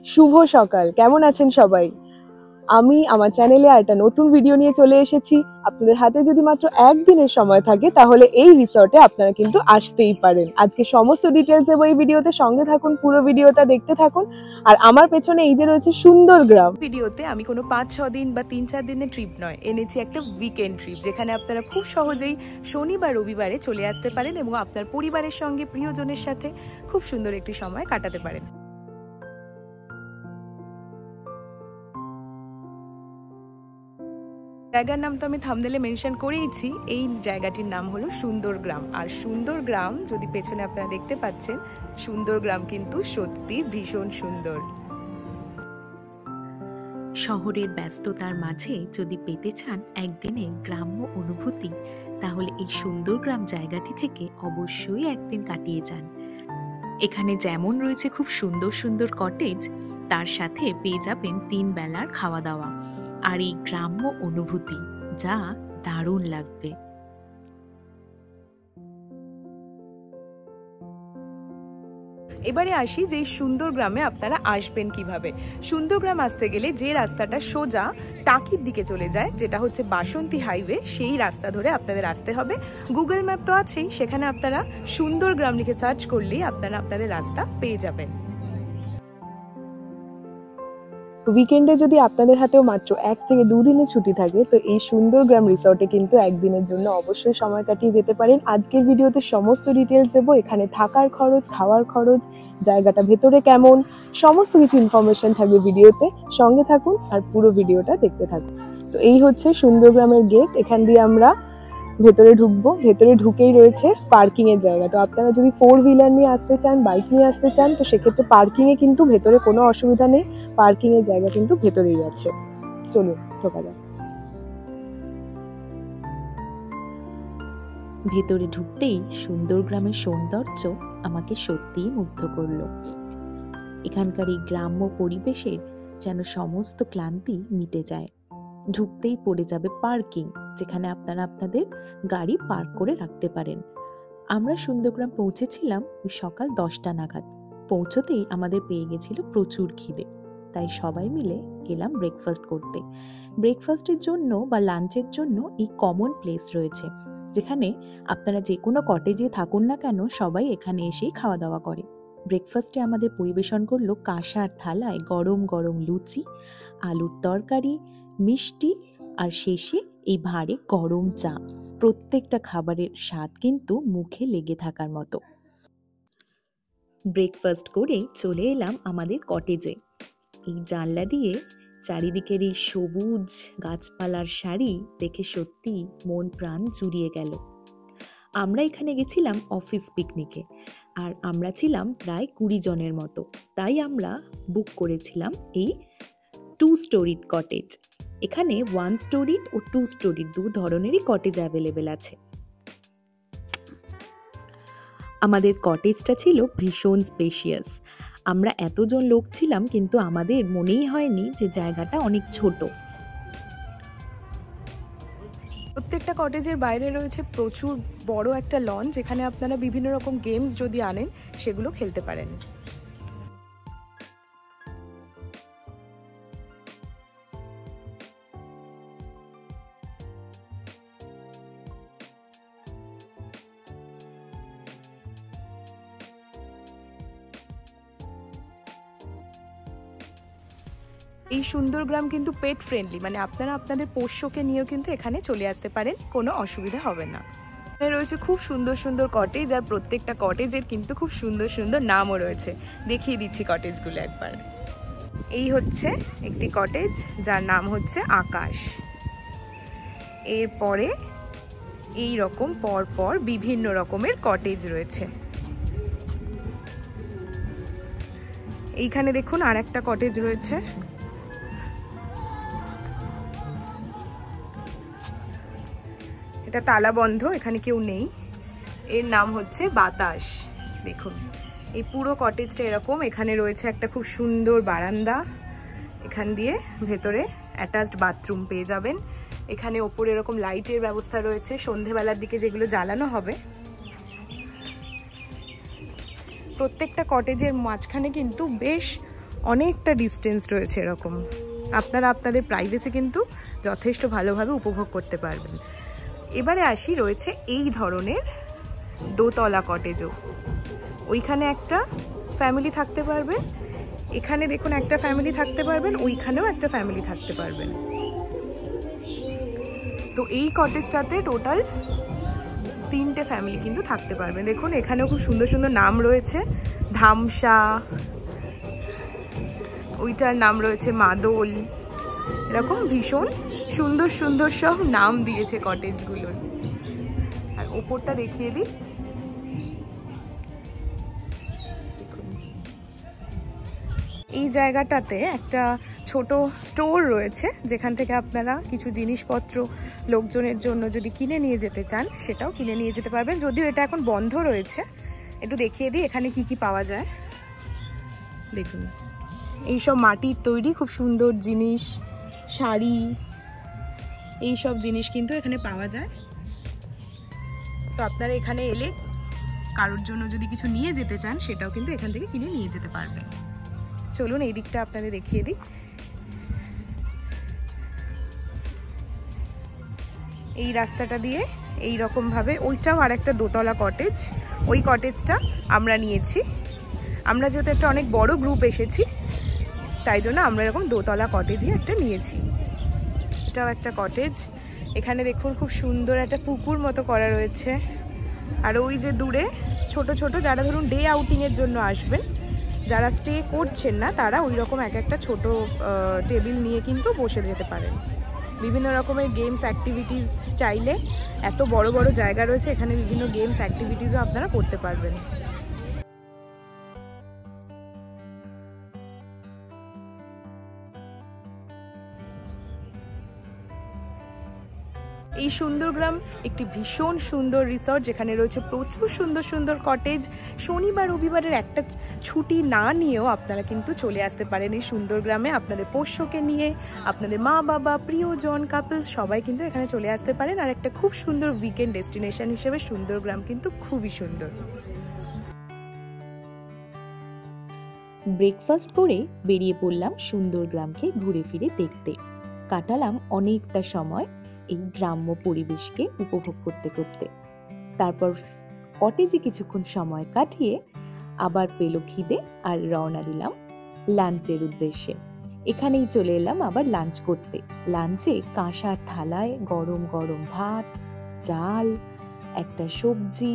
শুভ সকাল, কেমন আছেন সবাই? আমি আমার চ্যানেলে একটা নতুন ভিডিও নিয়ে চলে এসেছি। আপনাদের হাতে যদি মাত্র একদিনের সময় থাকে তাহলে এই রিসর্টে আপনারা কিন্তু আসতেই পারেন। আজকে সমস্ত ডিটেলস দেবো এই ভিডিওতে, সঙ্গে থাকুন, পুরো ভিডিওটা দেখতে থাকুন। আর আমার পেছনে এই যে রয়েছে সুন্দরগ্রাম। ভিডিওতে আমি কোনো 5-6 দিন বা 3-4 দিনের ট্রিপ নয়, এনেছি একটা উইকেন্ড ট্রিপ, যেখানে আপনারা খুব সহজেই শনি বা রবিবারে চলে আসতে পারেন এবং আপনার পরিবারের সঙ্গে, প্রিয়জনের সাথে খুব সুন্দর একটি সময় কাটাতে পারেন। জায়গার নাম তো আমি থাম্বনেলে মেনশন করেইছি। এই জায়গাটির নাম হলো সুন্দরগ্রাম। আর সুন্দরগ্রাম যদি পেছনে আপনারা দেখতে পাচ্ছেন, সুন্দরগ্রাম কিন্তু সত্যি ভীষণ সুন্দর। শহরের ব্যস্ততার মাঝে যদি পেতে চান একদিনে গ্রাম্য অনুভূতি, তাহলে এই সুন্দরগ্রাম জায়গাটি থেকে অবশ্যই একদিন কাটিয়ে যান। এখানে যেমন রয়েছে খুব সুন্দর সুন্দর কটেজ, তার সাথে পেয়ে যাবেন 3 বেলার খাওয়া দাওয়া আর এই গ্রাম্য অনুভূতি, যা দারুণ লাগবে। এবারে আসি যে সুন্দরগ্রামে আপনারা আসবেন কিভাবে। সুন্দরগ্রাম আসতে গেলে যে রাস্তাটা সোজা টাকির দিকে চলে যায়, যেটা হচ্ছে বাসন্তী হাইওয়ে, সেই রাস্তা ধরে আপনাদের আসতে হবে। গুগল ম্যাপ তো আছেই, সেখানে আপনারা সুন্দরগ্রাম লিখে সার্চ করলেই আপনারা আপনাদের রাস্তা পেয়ে যাবেন। উইকেন্ডে যদি আপনাদের হাতেও মাত্র 1 থেকে 2 দিনের ছুটি থাকে, তো এই সুন্দরগ্রাম রিসর্টে কিন্তু একদিনের জন্য অবশ্যই সময় কাটিয়ে যেতে পারেন। আজকের ভিডিওতে সমস্ত ডিটেলস দেবো, এখানে থাকার খরচ, খাওয়ার খরচ, জায়গাটা ভেতরে কেমন, সমস্ত কিছু ইনফরমেশন থাকবে ভিডিওতে। সঙ্গে থাকুন আর পুরো ভিডিওটা দেখতে থাকুন। তো এই হচ্ছে সুন্দরগ্রামের গেট, এখান দিয়ে আমরা ভেতরে ঢুকবো। ভেতরে ঢুকেই রয়েছে পার্কিং এর জায়গা। তো আপনারা যদি 4 হুইলার নিয়ে আসতে চান, বাইক নিয়ে আসতে চান, তো সেক্ষেত্রে পার্কিং এ কিন্তু ভেতরে কোনো অসুবিধা নেই। পার্কিং এর জায়গা কিন্তু ভেতরেই আছে। চলুন ঢোকা যাক। ভেতরে ঢুকতেই সুন্দরগ্রামের সৌন্দর্য আমাকে সত্যিই মুগ্ধ করলো। এখানকার এই গ্রাম্য পরিবেশের যেন সমস্ত ক্লান্তি মিটে যায়। ঢুকতেই পড়ে যাবে পার্কিং, যেখানে আপনারা আপনাদের গাড়ি পার্ক করে রাখতে পারেন। আমরা সুন্দরগ্রাম পৌঁছেছিলাম ওই সকাল 10টা নাগাদ। পৌঁছতেই আমাদের পেয়ে গেছিল প্রচুর খিদে, তাই সবাই মিলে গেলাম ব্রেকফাস্ট করতে। ব্রেকফাস্টের জন্য বা লাঞ্চের জন্য এই কমন প্লেস রয়েছে, যেখানে আপনারা যে কোনো কটেজে থাকুন না কেন, সবাই এখানে এসেই খাওয়া দাওয়া করে। ব্রেকফাস্টে আমাদের পরিবেশন করলো কাঁসার থালায় গরম গরম লুচি, আলুর তরকারি, মিষ্টি আর শেষে এই ভাঁড়ে গরম চা। প্রত্যেকটা খাবারের স্বাদ কিন্তু মুখে লেগে থাকার মতো। ব্রেকফাস্ট করে চলে এলাম আমাদের কটেজে। এই জানলা দিয়ে চারিদিকের এই সবুজ গাছপালার সারি দেখে সত্যি মন প্রাণ জুড়িয়ে গেল। আমরা এখানে গেছিলাম অফিস পিকনিকে, আর আমরা ছিলাম প্রায় 20 জনের মতো, তাই আমরা বুক করেছিলাম এই 2 স্টোরিড কটেজ। এখানে 1 স্টোরিড ও 2 স্টোরিড 2 ধরনেরই কটেজ অ্যাভেলেবেল আছে। আমাদের কটেজটা ছিল ভীষণ স্পেশিয়াস। আমরা এতজন লোক ছিলাম, কিন্তু আমাদের মনেই হয়নি যে জায়গাটা অনেক ছোট। প্রত্যেকটা কটেজের বাইরে রয়েছে প্রচুর বড় একটা লন, যেখানে আপনারা বিভিন্ন রকম গেমস যদি আনেন সেগুলো খেলতে পারেন। এই সুন্দরগ্রাম কিন্তু পেট ফ্রেন্ডলি, মানে আপনারা আপনাদের পোষ্যকে নিয়েও কিন্তু এখানে চলে আসতে পারেন, কোনো অসুবিধা হবে না। এখানে রয়েছে খুব সুন্দর সুন্দর কটেজ, আর প্রত্যেকটা কটেজের কিন্তু খুব সুন্দর সুন্দর নামও রয়েছে। দেখিয়ে দিচ্ছি কটেজগুলো একবার। এই হচ্ছে একটি কটেজ, যার নাম হচ্ছে আকাশ। এরপরে এই রকম পরপর বিভিন্ন রকমের কটেজ রয়েছে। এইখানে দেখুন আর একটা কটেজ রয়েছে। এটা তালা বন্ধ, এখানে কেউ নেই। এর নাম হচ্ছে বাতাস। দেখুন এই পুরো কটেজটা এরকম। এখানে রয়েছে একটা খুব সুন্দর বারান্দা, এখান দিয়ে ভেতরে অ্যাটাচড বাথরুম পেয়ে যাবেন। এখানে ওপরে এরকম লাইটের ব্যবস্থা রয়েছে, সন্ধেবেলার দিকে যেগুলো জ্বালানো হবে। প্রত্যেকটা কটেজের মাঝখানে কিন্তু বেশ অনেকটা ডিস্টেন্স রয়েছে এরকম। আপনারা আপনাদের প্রাইভেসি কিন্তু যথেষ্ট ভালোভাবে উপভোগ করতে পারবেন। এবারে আসি, রয়েছে এই ধরনের দোতলা কটেজও। ওইখানে একটা ফ্যামিলি থাকতে পারবে, এখানে দেখুন একটা ফ্যামিলি থাকতে পারবেন, ওইখানেও একটা ফ্যামিলি থাকতে পারবেন। তো এই কটেজটাতে টোটাল 3টে ফ্যামিলি কিন্তু থাকতে পারবেন। দেখুন এখানেও খুব সুন্দর সুন্দর নাম রয়েছে, ধামসা, ওইটার নাম রয়েছে মাদল, এরকম ভীষণ সুন্দর সুন্দর সব নাম দিয়েছে কটেজগুলোর। আর ওপরটা দেখিয়ে দিই, এই জায়গাটাতে একটা ছোট স্টোর রয়েছে, যেখান থেকে আপনারা কিছু জিনিসপত্র লোকজনের জন্য যদি কিনে নিয়ে যেতে চান সেটাও কিনে নিয়ে যেতে পারবেন। যদিও এটা এখন বন্ধ রয়েছে। একটু দেখিয়ে দিই এখানে কি কি পাওয়া যায়। দেখুন এইসব মাটির তৈরি খুব সুন্দর জিনিস, শাড়ি, এইসব জিনিস কিন্তু এখানে পাওয়া যায়। তো আপনারা এখানে এলে কারোর জন্য যদি কিছু নিয়ে যেতে চান সেটাও কিন্তু এখান থেকে কিনে নিয়ে যেতে পারবেন। চলুন এই দিকটা আপনাদের দেখিয়ে দিই। এই রাস্তাটা দিয়ে এই রকম ভাবে, ওইটাও আর একটা দোতলা কটেজ, ওই কটেজটা আমরা নিয়েছি। আমরা যেহেতু একটা অনেক বড় গ্রুপ এসেছি তাই জন্য আমরা এরকম দোতলা কটেজই একটা নিয়েছি। এটাও একটা কটেজ। এখানে দেখুন খুব সুন্দর একটা পুকুর মতো করা রয়েছে। আর ওই যে দূরে ছোট ছোট, যারা ধরুন ডে আউটিংয়ের জন্য আসবেন, যারা স্টে করছেন না, তারা ওই রকম একটা ছোট টেবিল নিয়ে কিন্তু বসে যেতে পারেন। বিভিন্ন রকমের গেমস অ্যাক্টিভিটিস চাইলে, এত বড় বড় জায়গা রয়েছে এখানে, বিভিন্ন গেমস অ্যাক্টিভিটিসও আপনারা করতে পারবেন। এই সুন্দরগ্রাম একটি ভীষণ সুন্দর রিসর্ট, যেখানে রয়েছে প্রচুর সুন্দর সুন্দর কটেজ। শনিবার রবিবারের একটা ছুটি না নিয়েও আপনারা কিন্তু চলে আসতে পারেন এই সুন্দরগ্রামে। আপনাদের পোষ্যকে নিয়ে, আপনাদের মা বাবা, প্রিয়জন, কাপলস সবাই কিন্তু এখানে চলে আসতে পারেন। আর একটা খুব সুন্দর উইকেন্ড ডেস্টিনেশন হিসেবে সুন্দরগ্রাম কিন্তু খুবই সুন্দর। ব্রেকফাস্ট করে বেরিয়ে পড়লাম সুন্দরগ্রামকে ঘুরে ফিরে দেখতে। কাটালাম অনেকটা সময় এই গ্রাম্য পরিবেশকে উপভোগ করতে করতে। তারপর কটেজে কিছুক্ষণ সময় কাটিয়ে আবার পেল খিদে, আর রওনা দিলাম লাঞ্চের উদ্দেশ্যে। এখানেই চলে এলাম আবার লাঞ্চ করতে। লাঞ্চে কাঁসার থালায় গরম গরম ভাত, ডাল, একটা সবজি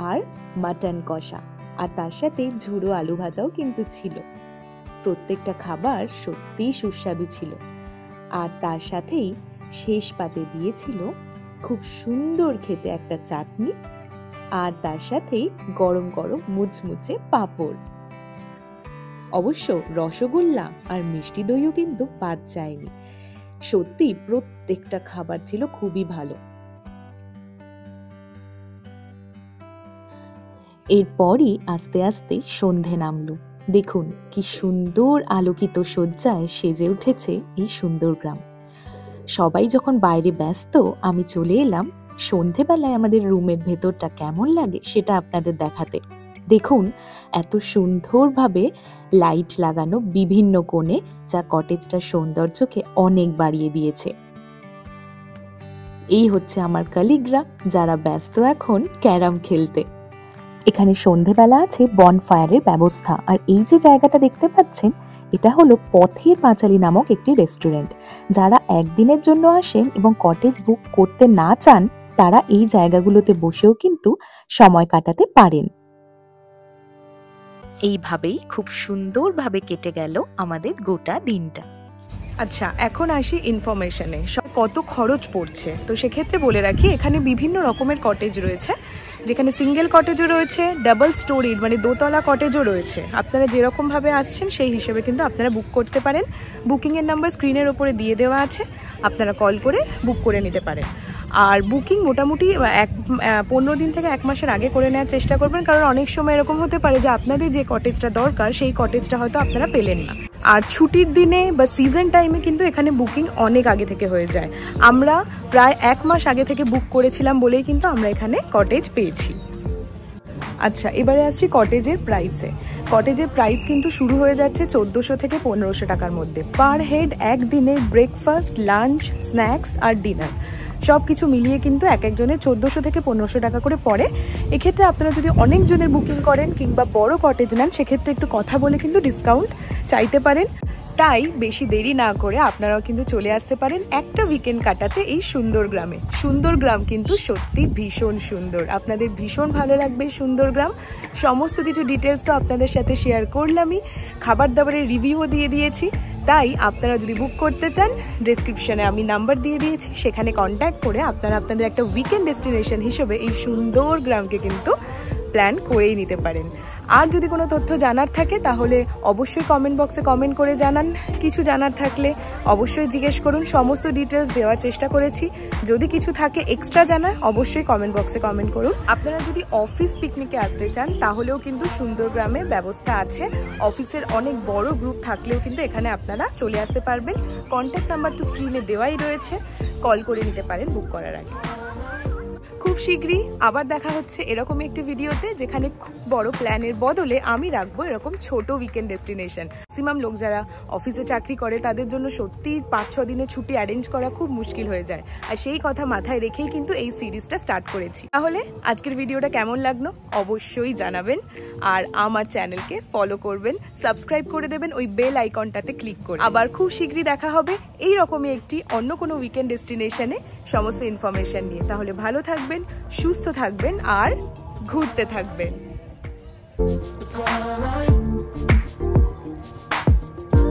আর মাটন কষা, আর তার সাথে ঝুড়ো আলু ভাজাও কিন্তু ছিল। প্রত্যেকটা খাবার সত্যিই সুস্বাদু ছিল। আর তার সাথেই শেষ পাতে দিয়েছিল খুব সুন্দর খেতে একটা চাটনি, আর তার সাথেই গরম গরম মুচমুচে পাঁপড়। অবশ্য রসগোল্লা আর মিষ্টি দইও কিন্তু বাদ যায়নি। সত্যি প্রত্যেকটা খাবার ছিল খুবই ভালো। এরপরই আস্তে আস্তে সন্ধে নামলো। দেখুন কি সুন্দর আলোকিত সজ্জায় সেজে উঠেছে এই সুন্দরগ্রাম। সবাই যখন বাইরে ব্যস্ত, আমি চলে এলাম সন্ধেবেলায় আমাদের রুমের ভেতরটা কেমন লাগে সেটা আপনাদের দেখাতে। দেখুন এত সুন্দরভাবে লাইট লাগানো বিভিন্ন কোণে, যা কটেজটার সৌন্দর্যকে অনেক বাড়িয়ে দিয়েছে। এই হচ্ছে আমার কলিগরা, যারা ব্যস্ত এখন ক্যারাম খেলতে। এখানে সন্ধেবেলা আছে বনফায়ারের ব্যবস্থা। আর এই যে জায়গাটা দেখতে পাচ্ছেন, এটা হলো পথের পাঁচালী নামক একটি রেস্টুরেন্ট। যারা একদিনের জন্য আসেন এবং কটেজ বুক করতে না চান, তারা এই জায়গাগুলোতে বসেও কিন্তু সময় কাটাতে পারেন। এইভাবেই খুব সুন্দরভাবে কেটে গেল আমাদের গোটা দিনটা। আচ্ছা, এখন আসি ইনফরমেশনে কত খরচ পড়ছে। তো সেক্ষেত্রে বলে রাখি, এখানে বিভিন্ন রকমের কটেজ রয়েছে, যেখানে সিঙ্গেল কটেজও রয়েছে, ডাবল স্টোরিড মানে দোতলা কটেজও রয়েছে। আপনারা যেরকমভাবে আসছেন সেই হিসেবে কিন্তু আপনারা বুক করতে পারেন। বুকিংয়ের নাম্বার স্ক্রিনের ওপরে দিয়ে দেওয়া আছে, আপনারা কল করে বুক করে নিতে পারেন। আর বুকিং মোটামুটি 15 দিন থেকে 1 মাসের আগে করে নেওয়ার চেষ্টা করবেন, কারণ অনেক সময় এরকম হতে পারে যে আপনাদের যে কটেজটা দরকার সেই কটেজটা হয়তো আপনারা পেলেন না। আর ছুটির দিনে বা সিজন টাইমে কিন্তু এখানে বুকিং অনেক আগে থেকে হয়ে যায়। আমরা প্রায় 1 মাস আগে থেকে বুক করেছিলাম বলেই কিন্তু আমরা এখানে কটেজ পেয়েছি। আচ্ছা, এবারে আসছি কটেজের প্রাইসে। কটেজের প্রাইস কিন্তু শুরু হয়ে যাচ্ছে 1400 থেকে 1500 টাকার মধ্যে পার হেড। একদিনে ব্রেকফাস্ট, লাঞ্চ, স্ন্যাক্স আর ডিনার সব কিছু মিলিয়ে কিন্তু এক একজনের 1400 থেকে 1500 টাকা করে পড়ে। এক্ষেত্রে আপনারা যদি অনেক জনের বুকিং করেন কিংবা বড় কটেজ নেন, সেক্ষেত্রে একটু কথা বলে কিন্তু ডিসকাউন্ট চাইতে পারেন। তাই বেশি দেরি না করে আপনারাও কিন্তু চলে আসতে পারেন একটা উইকেন্ড কাটাতে এই সুন্দর গ্রামে। সুন্দর গ্রাম কিন্তু সত্যি ভীষণ সুন্দর, আপনাদের ভীষণ ভালো লাগবে সুন্দর গ্রাম। সমস্ত কিছু ডিটেলস তো আপনাদের সাথে শেয়ার করলামই, খাবার দাবারের রিভিউও দিয়ে দিয়েছি। তাই আপনারা যদি বুক করতে চান, ডেসক্রিপশনে আমি নাম্বার দিয়ে দিয়েছি, সেখানে কন্ট্যাক্ট করে আপনারা আপনাদের একটা উইকেন্ড ডেস্টিনেশন হিসেবে এই সুন্দর গ্রামকে কিন্তু প্ল্যান করেই নিতে পারেন। আর যদি কোনো তথ্য জানার থাকে তাহলে অবশ্যই কমেন্ট বক্সে কমেন্ট করে জানান। কিছু জানার থাকলে অবশ্যই জিজ্ঞেস করুন, সমস্ত ডিটেলস দেওয়ার চেষ্টা করেছি। যদি কিছু থাকে এক্সট্রা জানার, অবশ্যই কমেন্ট বক্সে কমেন্ট করুন। আপনারা যদি অফিস পিকনিকে আসতে চান তাহলেও কিন্তু সুন্দর গ্রামে ব্যবস্থা আছে। অফিসের অনেক বড় গ্রুপ থাকলেও কিন্তু এখানে আপনারা চলে আসতে পারবেন। কন্ট্যাক্ট নাম্বার তো স্ক্রিনে দেওয়াই রয়েছে, কল করে নিতে পারেন বুক করার আগে। খুব শীঘ্রই আবার দেখা হচ্ছে এরকম একটি ভিডিওতে, যেখানে খুব বড় প্ল্যানের বদলে আমি রাখবো এরকম ছোট উইকেন্ড ডেস্টিনেশন। ম্যাক্সিমাম লোক যারা অফিসে চাকরি করে তাদের জন্য সত্যি 5-6 দিনের ছুটি অ্যারেঞ্জ করা খুব মুশকিল হয়ে যায়, আর সেই কথা মাথায় রেখেই কিন্তু এই সিরিজটা স্টার্ট করেছি। তাহলে আজকের ভিডিওটা কেমন লাগলো অবশ্যই জানাবেন, আর আমার চ্যানেলকে ফলো করবেন, সাবস্ক্রাইব করে দেবেন ওই বেল আইকনটাতে ক্লিক করে। আবার খুব শীঘ্রই দেখা হবে এইরকমই একটি অন্য কোনো উইকেন্ড ডেস্টিনেশনে সমস্ত ইনফরমেশন নিয়ে। তাহলে ভালো থাকবেন, সুস্থ থাকবেন আর ঘুরতে থাকবেন।